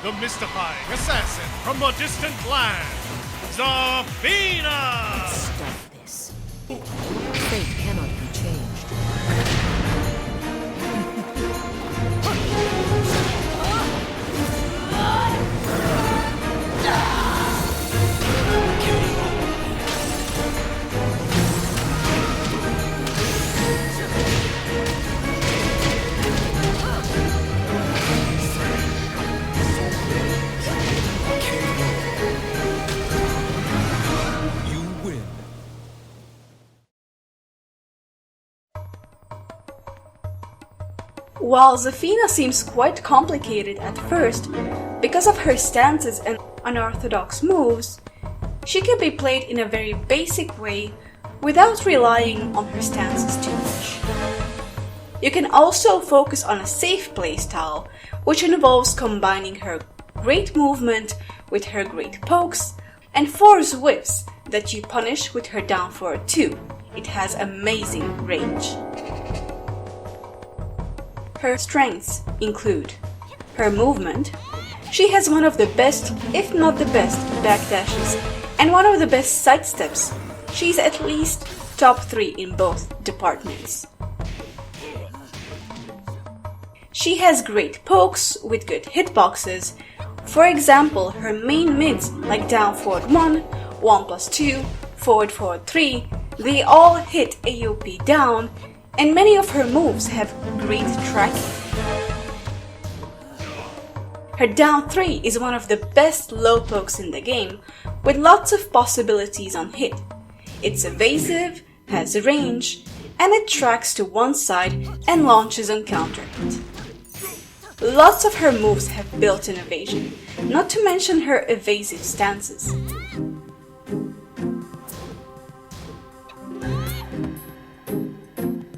the mystifying assassin from a distant land, Zafina! Stop this. Fate cannot be changed. While Zafina seems quite complicated at first because of her stances and unorthodox moves, she can be played in a very basic way without relying on her stances too much. You can also focus on a safe playstyle, which involves combining her great movement with her great pokes and force whiffs that you punish with her down forward too. It has amazing range. Her strengths include her movement. She has one of the best, if not the best, backdashes and one of the best sidesteps. She's at least top 3 in both departments. She has great pokes with good hitboxes. For example, her main mids like down forward 1, 1+2, forward forward 3, they all hit AOP down, and many of her moves have great tracking. Her down 3 is one of the best low pokes in the game, with lots of possibilities on hit. It's evasive, has range, and it tracks to one side and launches on counter hit. Lots of her moves have built-in evasion, not to mention her evasive stances.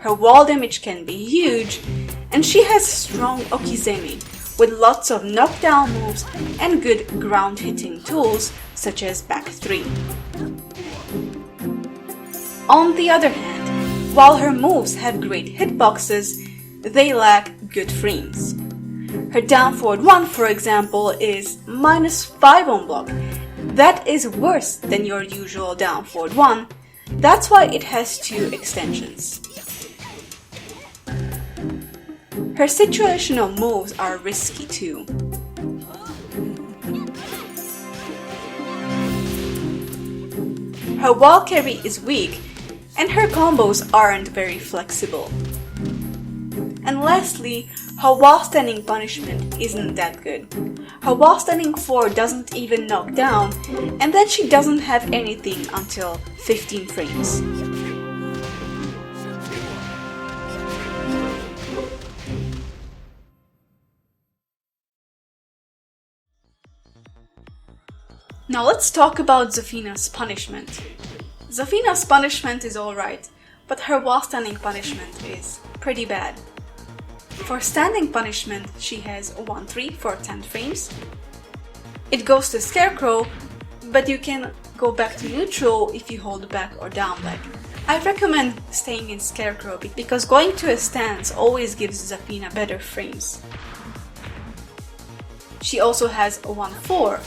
Her wall damage can be huge, and she has strong okizeme with lots of knockdown moves and good ground hitting tools such as back 3. On the other hand, while her moves have great hitboxes, they lack good frames. Her down forward 1, for example, is -5 on block. That is worse than your usual down forward 1. That's why it has 2 extensions. Her situational moves are risky too. Her wall carry is weak, and her combos aren't very flexible. And lastly, her wall standing punishment isn't that good. Her wall standing 4 doesn't even knock down, and then she doesn't have anything until 15 frames. Now let's talk about Zafina's punishment. Zafina's punishment is alright, but her wall standing punishment is pretty bad. For standing punishment, she has 1-3 for 10 frames. It goes to Scarecrow, but you can go back to neutral if you hold back or down leg. I recommend staying in Scarecrow because going to a stance always gives Zafina better frames. She also has a 1-4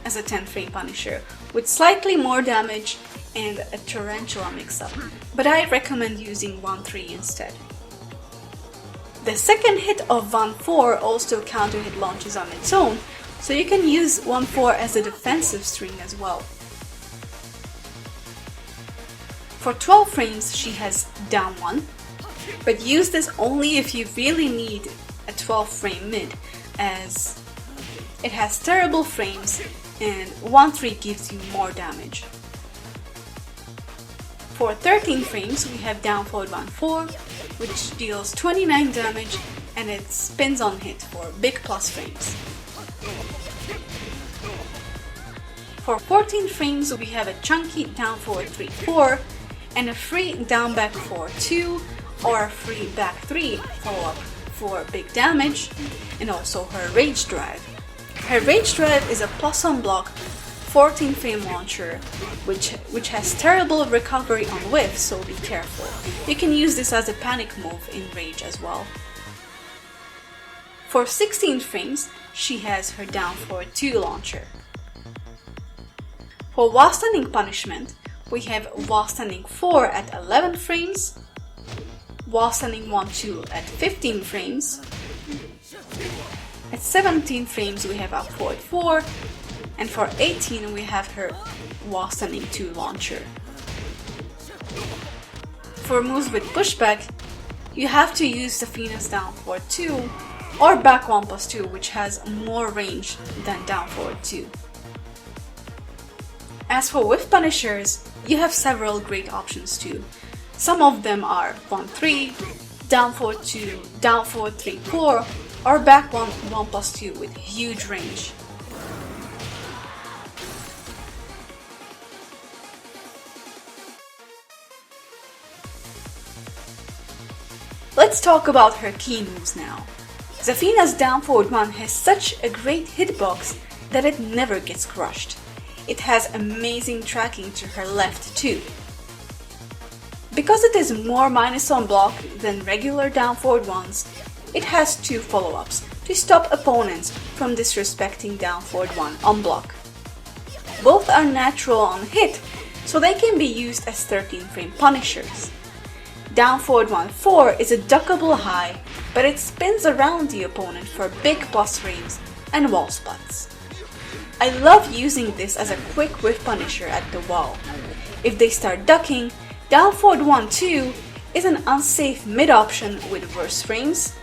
as a 10 frame punisher with slightly more damage and a Tarantula mix-up, but I recommend using 1-3 instead. The second hit of 1-4 also counter hit launches on its own, so you can use 1-4 as a defensive string as well. For 12 frames she has down 1, but use this only if you really need a 12 frame mid, as it has terrible frames and 1-3 gives you more damage. For 13 frames we have down forward 1-4, which deals 29 damage and it spins on hit for big plus frames. For 14 frames we have a chunky down forward 3-4 and a free down back 4-2 or a free back 3 follow-up for big damage, and also her rage drive. Her rage drive is a plus on block 14 frame launcher which has terrible recovery on whiff, so be careful. You can use this as a panic move in rage as well. For 16 frames she has her down forward 2 launcher. For wall standing punishment, we have wall standing 4 at 11 frames, wall standing 1-2 at 15 frames, at 17 frames we have up forward 4, and for 18 we have her wall standing 2 launcher. For moves with pushback, you have to use Zafina's down forward 2 or back 1+2, which has more range than down forward 2. As for whiff punishers, you have several great options too. Some of them are 1-3, down forward 2, down forward 3-4, or back 1+2 with huge range. Let's talk about her key moves now. Zafina's down forward 1 has such a great hitbox that it never gets crushed. It has amazing tracking to her left too. Because it is more minus on block than regular down forward ones, it has 2 follow-ups to stop opponents from disrespecting down forward 1 on block. Both are natural on hit, so they can be used as 13 frame punishers. Down forward 1-4 is a duckable high, but it spins around the opponent for big plus frames and wall spots. I love using this as a quick whiff punisher at the wall. If they start ducking, down forward 1-2 is an unsafe mid option with worse frames,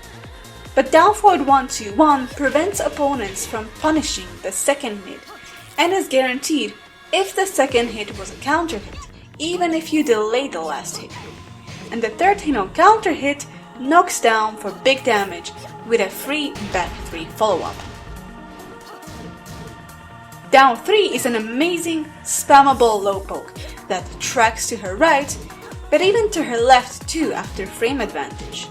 but down forward 1-2-1 prevents opponents from punishing the second mid and is guaranteed if the second hit was a counter hit, even if you delay the last hit. And the third hit on counter hit knocks down for big damage with a free back 3 follow-up. Down 3 is an amazing spammable low poke that tracks to her right, but even to her left too after frame advantage.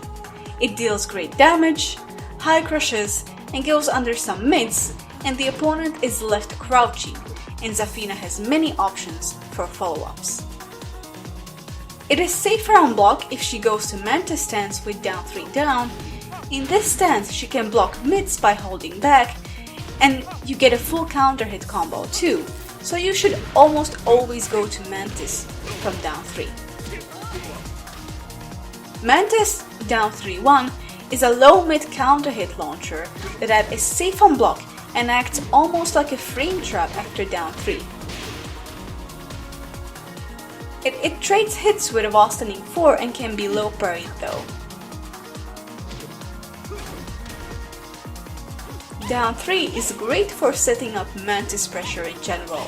It deals great damage, high crushes, and goes under some mids, and the opponent is left crouching, and Zafina has many options for follow-ups. It is safer on block if she goes to Mantis stance with down 3 down. In this stance she can block mids by holding back, and you get a full counter hit combo too, so you should almost always go to Mantis from down 3. Mantis down 3-1 is a low mid counter hit launcher that is safe on block and acts almost like a frame trap after down 3. It trades hits with a wall standing 4 and can be low parried though. Down 3 is great for setting up Mantis pressure in general.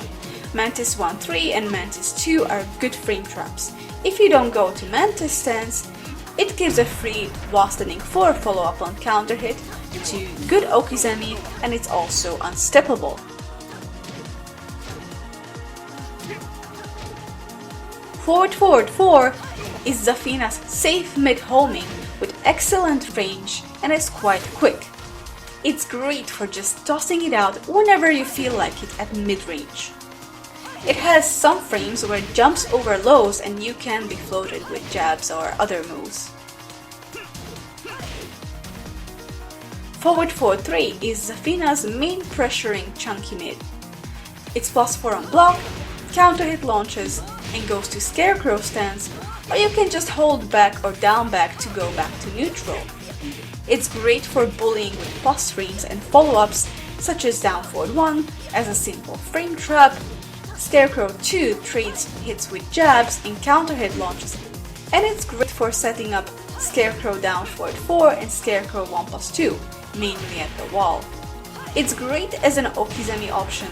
Mantis 1-3 and Mantis 2 are good frame traps. If you don't go to Mantis stance, it gives a free wall standing 4 follow-up on counter hit to good Okizeme, and it's also unsteppable. Forward 4 is Zafina's safe mid homing with excellent range and is quite quick. It's great for just tossing it out whenever you feel like it at mid-range. It has some frames where it jumps over lows and you can be floated with jabs or other moves. Forward 4-3 is Zafina's main pressuring chunky mid. It's +4 on block, counter hit launches, and goes to Scarecrow stance, or you can just hold back or down back to go back to neutral. It's great for bullying with plus frames and follow-ups such as down forward 1 as a simple frame trap, Scarecrow 2 trades hits with jabs and counter hit launches, and it's great for setting up Scarecrow down forward 4 and Scarecrow 1+2, mainly at the wall. It's great as an Okizeme option.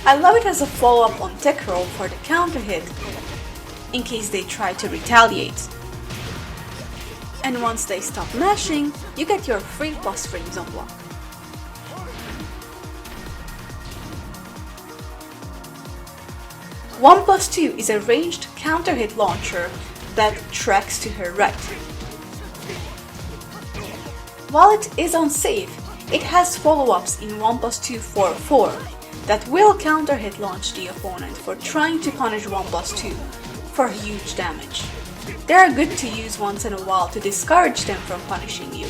I love it as a follow-up on tech roll for the counter hit, in case they try to retaliate. And once they stop mashing, you get your free plus frames on block. One plus 2 is a ranged counter hit launcher that tracks to her right. While it is unsafe, it has follow-ups in 1+2 4-4 that will counter hit launch the opponent for trying to punish 1+2 for huge damage. They are good to use once in a while to discourage them from punishing you.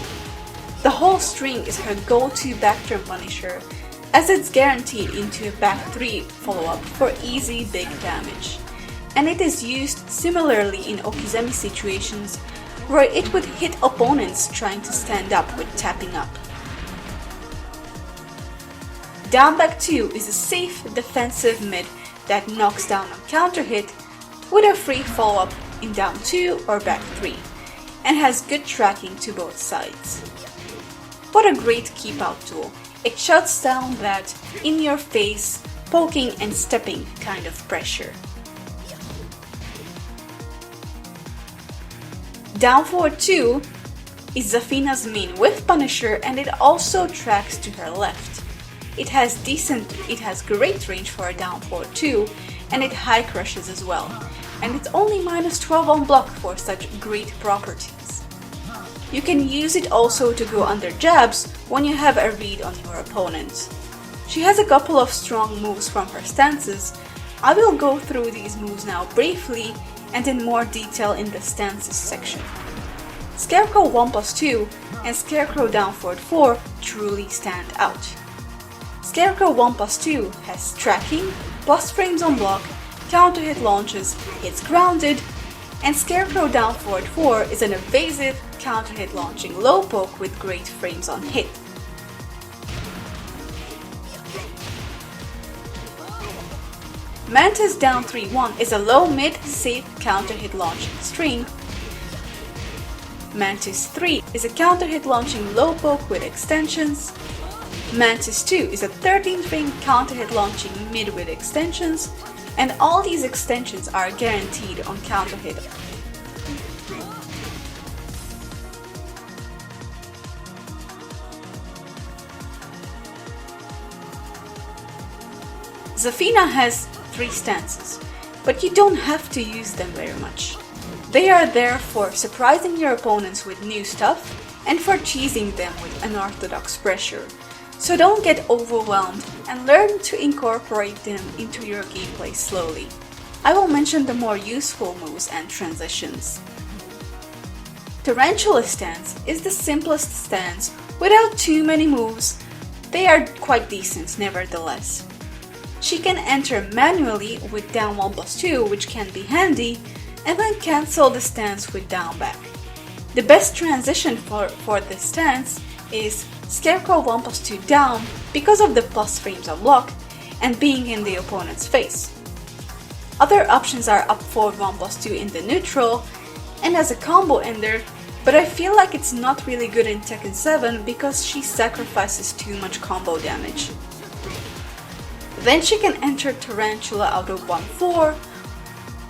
The whole string is her go-to backturn punisher, as it's guaranteed into a back 3 follow-up for easy big damage. And it is used similarly in Okizeme situations where it would hit opponents trying to stand up with tapping up. Down back 2 is a safe defensive mid that knocks down on counter hit with a free follow-up in down 2 or back 3, and has good tracking to both sides. What a great keep out tool. It shuts down that in-your-face, poking and stepping kind of pressure. Down forward 2 is Zafina's main whiff punisher, and it also tracks to her left. It has great range for a down forward 2, and it high crushes as well, and it's only -12 on block for such great properties. You can use it also to go under jabs when you have a read on your opponent. She has a couple of strong moves from her stances. I will go through these moves now briefly and in more detail in the stances section. Scarecrow 1+2 and Scarecrow down forward 4 truly stand out. Scarecrow 1+2 has tracking, plus frames on block, counter hit launches, hits grounded, and Scarecrow down forward 4 is an evasive counter hit launching low poke with great frames on hit. Mantis down 3-1 is a low mid safe counter hit launching string. Mantis 3 is a counter hit launching low poke with extensions. Mantis 2 is a 13 frame counter hit launching mid with extensions, and all these extensions are guaranteed on counter hit. Zafina has 3 stances, but you don't have to use them very much. They are there for surprising your opponents with new stuff and for cheesing them with unorthodox pressure. So don't get overwhelmed and learn to incorporate them into your gameplay slowly. I will mention the more useful moves and transitions. Tarantula stance is the simplest stance without too many moves. They are quite decent nevertheless. She can enter manually with down 1+2, which can be handy, and then cancel the stance with down back. The best transition for this stance is Scarecrow 1+2 down because of the plus frames on block and being in the opponent's face. Other options are up forward 1+2 in the neutral and as a combo ender, but I feel like it's not really good in Tekken 7 because she sacrifices too much combo damage. Then she can enter Tarantula out of 1-4.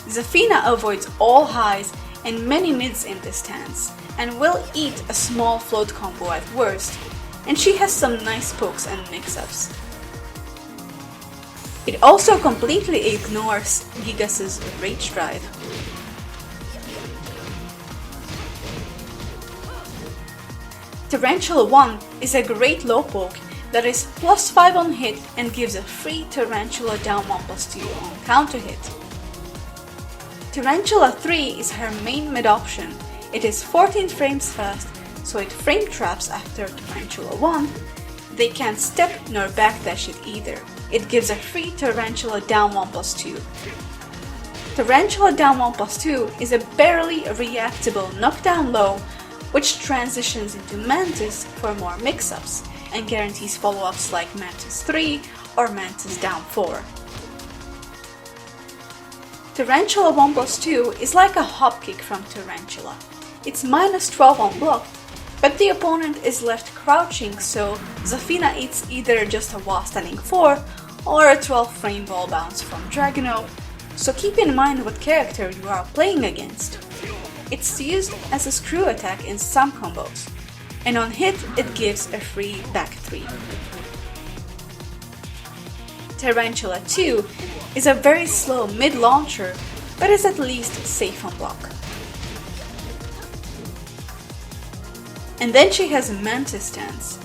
Zafina avoids all highs and many mids in this stance, and will eat a small float combo at worst, and she has some nice pokes and mix-ups. It also completely ignores Gigas' Rage Drive. Tarantula 1 is a great low poke that is +5 on hit and gives a free Tarantula down 1+2 on counter hit. Tarantula 3 is her main mid option. It is 14 frames fast, so it frame traps after Tarantula 1. They can't step nor backdash it either. It gives a free Tarantula down 1+2. Tarantula down 1+2 is a barely reactable knockdown low, which transitions into Mantis for more mix-ups and guarantees follow-ups like Mantis 3 or Mantis down 4. Tarantula 1+2 is like a hop kick from Tarantula. It's -12 on block, but the opponent is left crouching, so Zafina eats either just a while standing 4 or a 12 frame ball bounce from Dragono, so keep in mind what character you are playing against. It's used as a screw attack in some combos, and on hit it gives a free back 3. Tarantula 2 is a very slow mid launcher, but is at least safe on block. And then she has Mantis stance.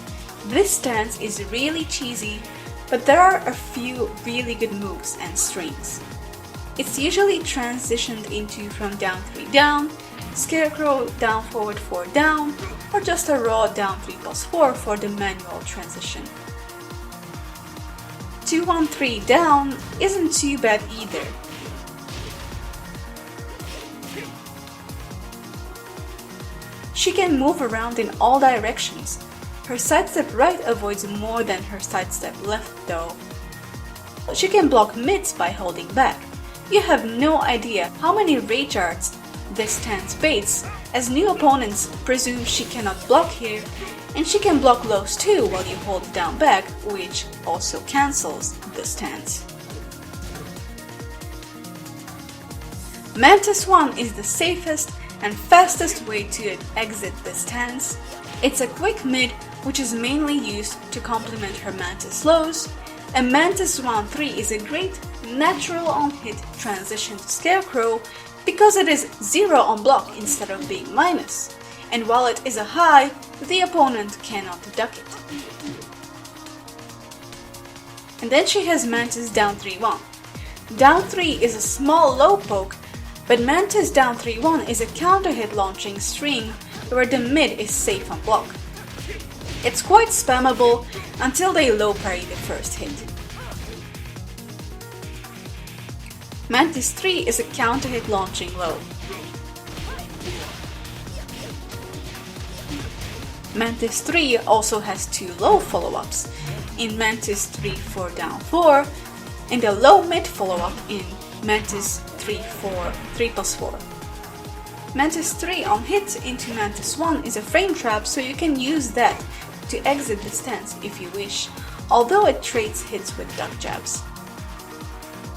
This stance is really cheesy, but there are a few really good moves and strings. It's usually transitioned into from down 3 down, Scarecrow down forward 4 down, or just a raw down 3+4 for the manual transition. 2-1-3 down isn't too bad either. She can move around in all directions. Her sidestep right avoids more than her sidestep left though. She can block mids by holding back. You have no idea how many rage arts this stance baits, as new opponents presume she cannot block here, and she can block lows too while you hold down back, which also cancels the stance. Mantis 1 is the safest and fastest way to exit this stance. It's a quick mid which is mainly used to complement her Mantis lows, and Mantis 1-3 is a great natural on hit transition to Scarecrow because it is 0 on block instead of being minus, and while it is a high, the opponent cannot duck it. And then she has Mantis down 3-1. Down 3 is a small low poke, but Mantis down 3-1 is a counter hit launching string where the mid is safe on block. It's quite spammable until they low parry the first hit. Mantis 3 is a counter hit launching low. Mantis 3 also has 2 low follow-ups, in Mantis 3 4 down 4 and a low mid follow-up in Mantis 3+4. Mantis 3 on hit into Mantis 1 is a frame trap, so you can use that to exit the stance if you wish, although it trades hits with duck jabs.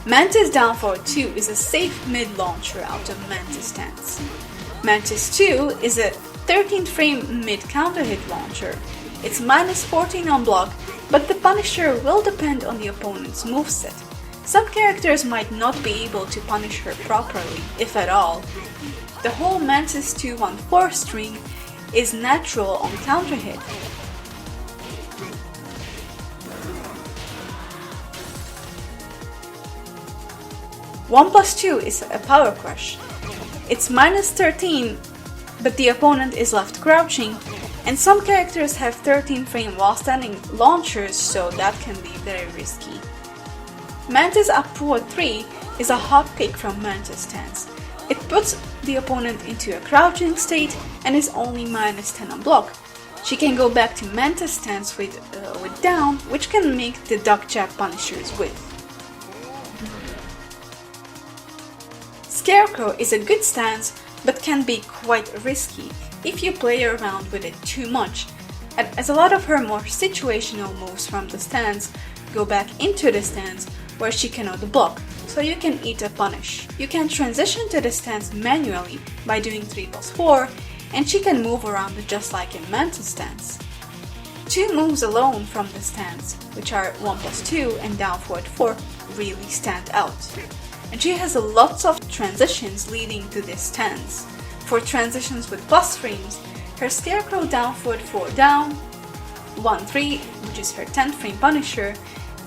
Mantis down forward 2 is a safe mid launcher out of Mantis stance. Mantis 2 is a 13th frame mid counter hit launcher. It's -14 on block, but the Punisher will depend on the opponent's moveset. Some characters might not be able to punish her properly, if at all. The whole Mantis 2-1-4 string is natural on counter hit. One plus 2 is a power crush. It's -13, but the opponent is left crouching, and some characters have 13 frame while standing launchers, so that can be very risky. Mantis up forward 3 is a hot pick from Mantis stance. It puts the opponent into a crouching state and is only -10 on block. She can go back to Mantis stance with down, which can make the duck jab punishers with. Scarecrow is a good stance, but can be quite risky if you play around with it too much, as a lot of her more situational moves from the stance go back into the stance where she cannot block, so you can eat a punish. You can transition to the stance manually by doing 3+4, and she can move around just like in Mantis stance. 2 moves alone from the stance, which are 1+2 and down forward 4, really stand out. And she has lots of transitions leading to this stance. For transitions with plus frames, her Scarecrow down forward 4 down, 1-3, which is her 10th frame Punisher,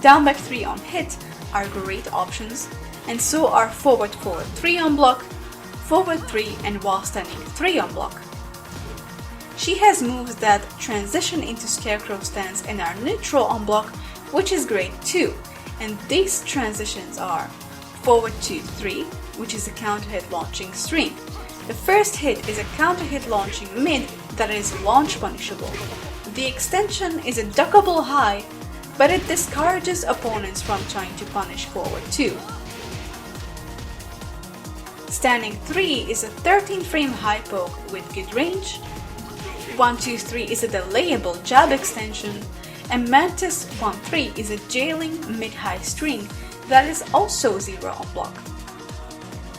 down back 3 on hit are great options, and so are forward 3 on block, forward 3 and while standing 3 on block. She has moves that transition into Scarecrow stance and are neutral on block, which is great too, and these transitions are forward 2-3, which is a counter hit launching string. The first hit is a counter hit launching mid that is launch punishable. The extension is a duckable high, but it discourages opponents from trying to punish forward 2. Standing 3 is a 13 frame high poke with good range. 1-2-3 is a delayable jab extension, and Mantis 1-3 is a jailing mid-high string that is also 0 on block.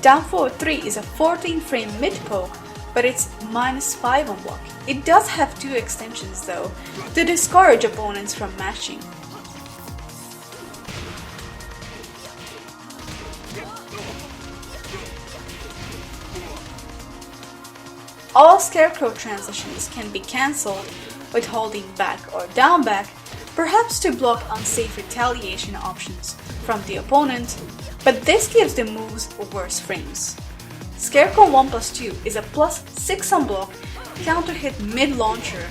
Down forward 3 is a 14 frame mid poke, but it's -5 on block. It does have 2 extensions though, to discourage opponents from matching. All Scarecrow transitions can be cancelled with holding back or down back, perhaps to block unsafe retaliation options from the opponent, but this gives the moves worse frames. Scarecrow 1+2 is a +6 on block counter hit mid launcher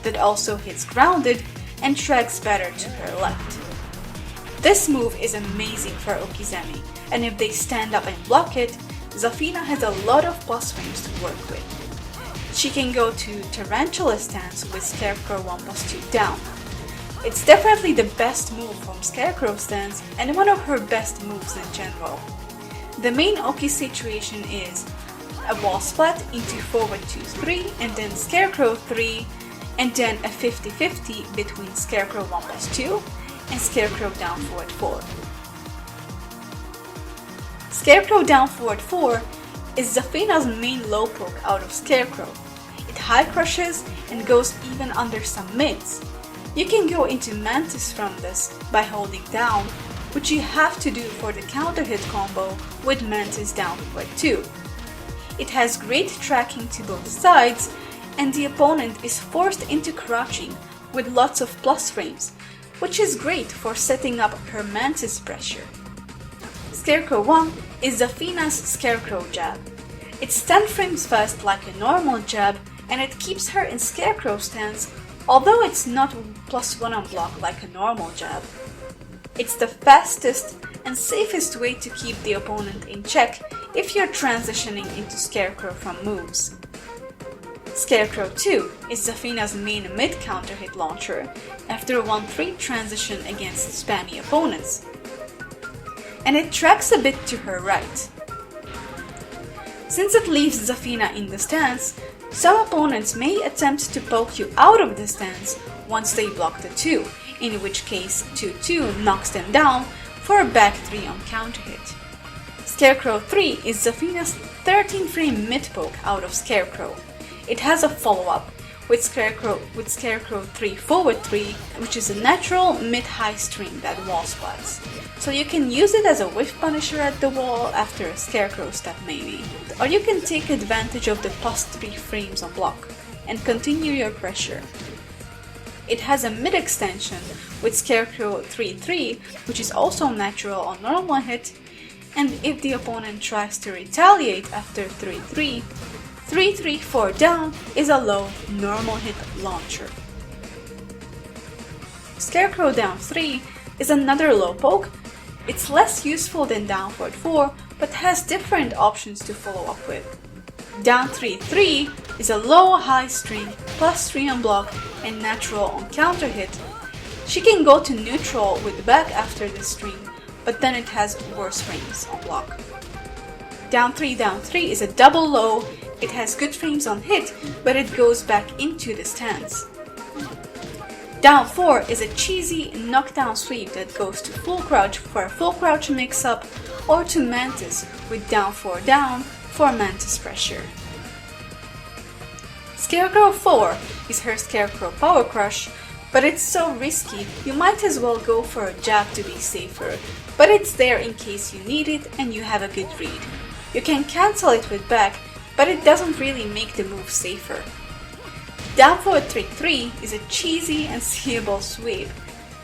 that also hits grounded and tracks better to her left. This move is amazing for Okizeme, and if they stand up and block it, Zafina has a lot of plus frames to work with. She can go to Tarantula stance with Scarecrow 1+2 down. It's definitely the best move from Scarecrow stance and one of her best moves in general. The main Oki situation is a wall splat into forward 2-3 and then Scarecrow 3 and then a 50-50 between Scarecrow 1+2 and Scarecrow down forward 4. Scarecrow down forward 4 is Zafina's main low poke out of Scarecrow. It high crushes and goes even under some mids. You can go into Mantis from this by holding down, which you have to do for the counter hit combo with Mantis down forward 2. It has great tracking to both sides, and the opponent is forced into crouching with lots of plus frames, which is great for setting up her Mantis pressure. Scarecrow 1 is Zafina's Scarecrow jab. It's 10 frames fast like a normal jab, and it keeps her in Scarecrow stance, although it's not +1 on block like a normal jab. It's the fastest and safest way to keep the opponent in check if you're transitioning into Scarecrow from moves. Scarecrow 2 is Zafina's main mid counter hit launcher after a 1-3 transition against spammy opponents, and it tracks a bit to her right. Since it leaves Zafina in the stance, some opponents may attempt to poke you out of the stance once they block the 2, in which case 2-2 knocks them down for a back 3 on counter hit. Scarecrow 3 is Zafina's 13 frame mid poke out of Scarecrow. It has a follow-up with Scarecrow 3 forward 3, which is a natural mid-high string that wall splats. So you can use it as a whiff punisher at the wall after a Scarecrow step maybe. Or you can take advantage of the +3 frames on block and continue your pressure. It has a mid extension with Scarecrow 3-3, which is also natural on normal hit, and if the opponent tries to retaliate after 3-3, 3-3-4 down is a low normal hit launcher. Scarecrow down 3 is another low poke. It's less useful than down forward 4, but has different options to follow up with. Down 3-3 is a low high string +3 on block and natural on counter hit. She can go to neutral with back after this string, but then it has worse frames on block. Down 3 is a double low. It has good frames on hit, but it goes back into the stance. Down 4 is a cheesy knockdown sweep that goes to full crouch for a full crouch mix-up or to Mantis with down 4 down for Mantis pressure. Scarecrow 4 is her Scarecrow power crush, but it's so risky you might as well go for a jab to be safer, but it's there in case you need it and you have a good read. You can cancel it with back, but it doesn't really make the move safer. Down forward 3-3 is a cheesy and seeable sweep,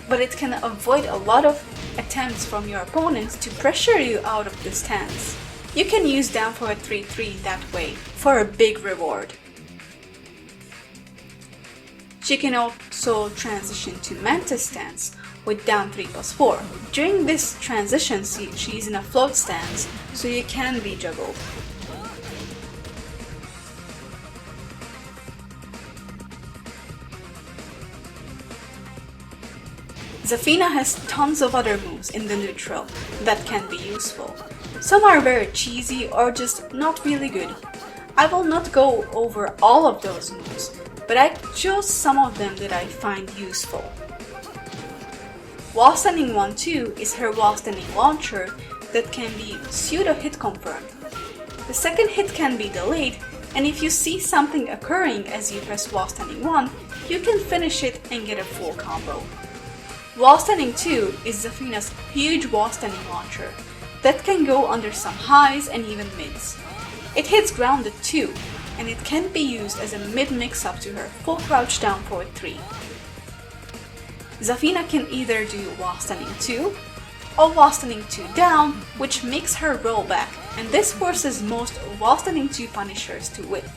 but it can avoid a lot of attempts from your opponents to pressure you out of the stance. You can use down forward 3-3 that way for a big reward. She can also transition to Mantis stance with down 3+4. During this transition, she's in a float stance, so you can be juggled. Zafina has tons of other moves in the neutral that can be useful. Some are very cheesy or just not really good. I will not go over all of those moves, but I chose some of them that I find useful. Wall standing 1-2 is her wall standing launcher that can be pseudo hit confirmed. The second hit can be delayed, and if you see something occurring as you press wall standing 1, you can finish it and get a full combo. Wall standing 2 is Zafina's huge wall standing launcher that can go under some highs and even mids. It hits grounded too, and it can be used as a mid mix-up to her full crouch down forward 3. Zafina can either do wall standing 2 or wall standing 2 down, which makes her roll back, and this forces most wall standing 2 punishers to whiff.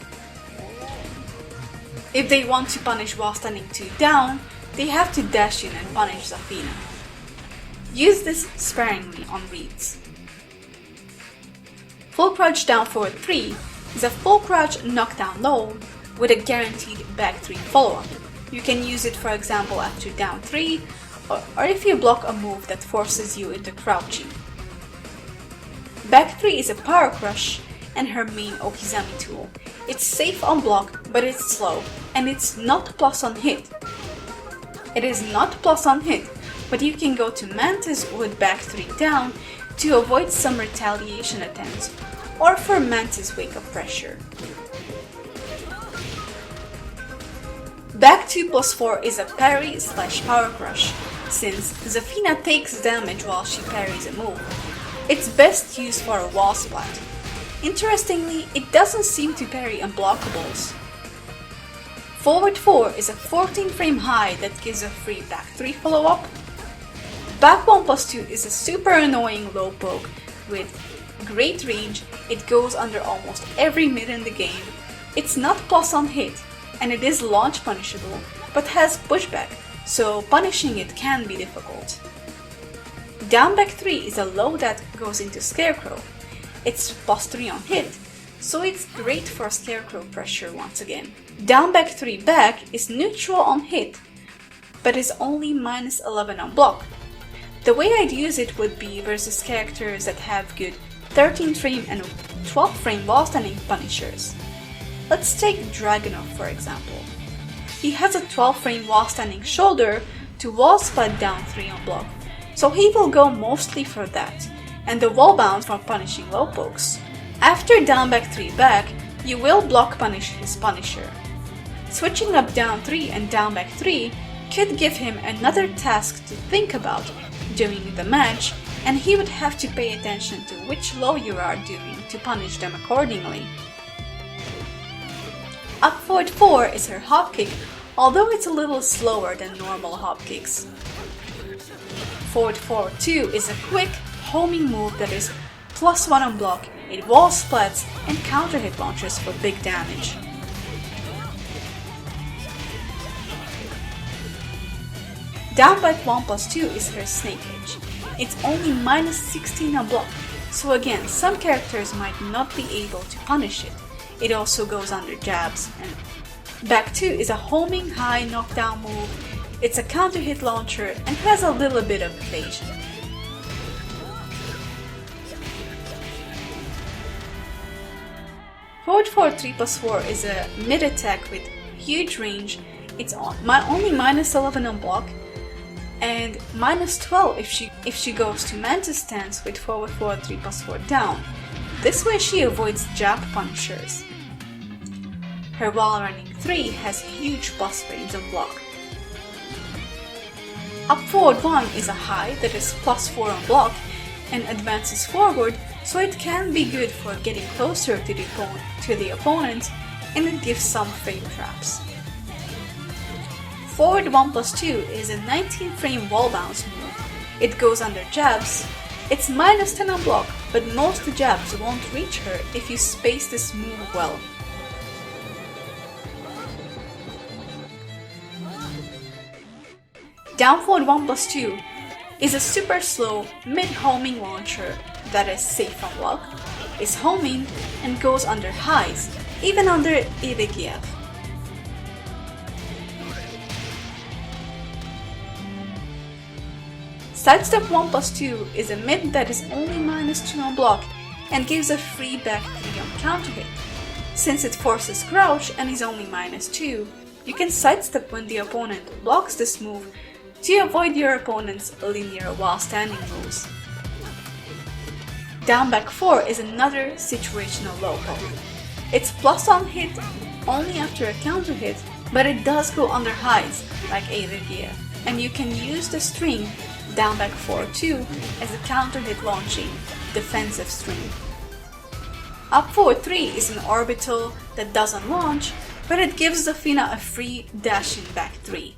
If they want to punish wall standing 2 down, they have to dash in and punish Zafina. Use this sparingly on reads. Full crouch down forward 3 is a full crouch knockdown low with a guaranteed back 3 follow-up. You can use it, for example, after down 3 or if you block a move that forces you into crouching. Back 3 is a power crush and her main Okizami tool. It's safe on block, but it's slow, and it's not plus on hit. It is not plus on hit, but you can go to Mantis with back 3 down to avoid some retaliation attempts, or for Mantis wake up pressure. Back 2 plus 4 is a parry / power crush, since Zafina takes damage while she parries a move. It's best used for a wall splat. Interestingly, it doesn't seem to parry unblockables. Forward 4 is a 14 frame high that gives a free back 3 follow-up. Back 1 plus 2 is a super annoying low poke with great range. It goes under almost every mid in the game. It's not plus on hit, and it is launch punishable, but has pushback, so punishing it can be difficult. Down back 3 is a low that goes into Scarecrow. It's plus 3 on hit, so it's great for Scarecrow pressure once again. Down back 3 back is neutral on hit, but is only minus 11 on block. The way I'd use it would be versus characters that have good 13 frame and 12 frame wall standing punishers. Let's take Dragunov for example. He has a 12 frame wall standing shoulder to wall splat down 3 on block, so he will go mostly for that, and the wall bounce for punishing low pokes. After down back 3 back, you will block punish his punisher. Switching up down 3 and down back 3 could give him another task to think about during the match, and he would have to pay attention to which low you are doing to punish them accordingly. Up forward 4 is her hop kick, although it's a little slower than normal hop kicks. Forward 4 2 is a quick homing move that is plus 1 on block, it wall splats and counter hit launches for big damage. Down back 1 plus 2 is her snake edge. It's only minus 16 on block, so again some characters might not be able to punish it. It also goes under jabs. And back 2 is a homing high knockdown move. It's a counter hit launcher and has a little bit of evasion. Forward 4 3 plus 4 is a mid attack with huge range. It's only minus 11 on block and minus 12 if she goes to Mantis stance with forward 4 3 plus 4 down. This way she avoids jab punishers. Her wall running 3 has huge plus frames on block. Up forward 1 is a high that is plus 4 on block and advances forward, so it can be good for getting closer to the opponent, and it gives some frame traps. Forward 1 plus 2 is a 19 frame wall bounce move. It goes under jabs. It's minus 10 on block, but most jabs won't reach her if you space this move well. Down forward 1 plus 2 is a super slow mid-homing launcher that is safe on block, is homing, and goes under highs, even under Irigiev. Sidestep 1 plus 2 is a mid that is only minus 2 on block and gives a free back 3 on counter hit. Since it forces crouch and is only minus 2, you can sidestep when the opponent blocks this move to avoid your opponent's linear while standing moves. Down back 4 is another situational low poke. It's plus on hit only after a counter hit, but it does go under highs like Irigiev, and you can use the string down back 4-2 as a counter hit launching defensive string. Up forward 3 is an orbital that doesn't launch, but it gives Zafina a free dashing back 3.